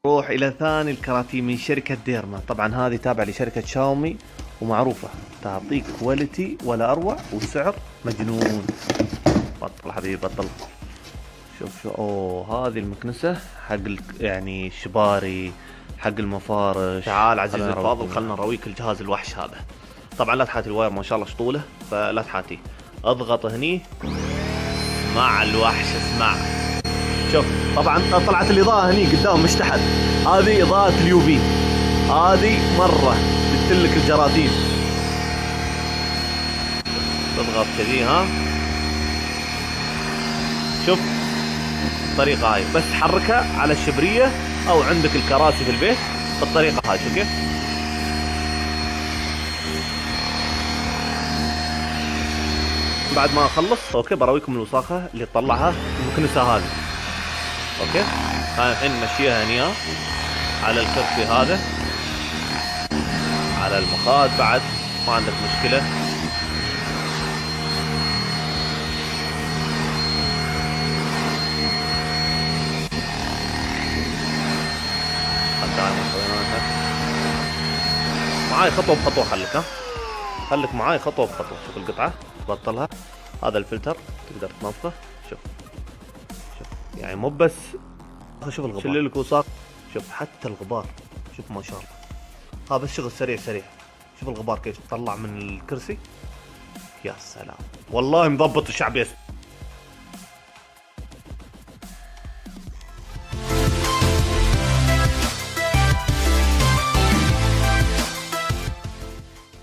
نروح الى ثاني الكراتين من شركة ديرما. طبعا هذه تابعة لشركة شاومي ومعروفة تعطيك كواليتي ولا اروع وسعر مجنون. بطل حبيبي بطل. شوف اوه هذه المكنسة حق يعني الشباري حق المفارش. تعال عزيزي الفاضل خلنا نرويك الجهاز الوحش هذا. طبعا لا تحاتي الواير ما شاء الله شطوله فلا تحاتي. اضغط هني اسمع الوحش اسمع. شوف طبعا طلعت الاضاءة هني قدام مش تحت. هذه اضاءة اليو في. هذه مرة تدلك الجراثيم. تضغط كذي ها. شوف الطريقة هاي بس حركها على الشبرية او عندك الكراسي في البيت بالطريقة هاي. شوف كيف بعد ما اخلص اوكي براويكم الوساخة اللي تطلعها المكنسة هذه. اوكي هاي الحين نمشيها هني على الكرسي هذا على المخاد بعد ما عندك مشكلة. معاي خطوة بخطوة خليك ها. خليك معاي خطوة بخطوة. شوف القطعة تبطلها. هذا الفلتر تقدر تنظفه. شوف يعني مو بس شوف الغبار شيل لك وساق. شوف حتى الغبار شوف ما شاء الله. ها بس شغل سريع. شوف الغبار كيف طلع من الكرسي. يا سلام والله مضبط الشعب.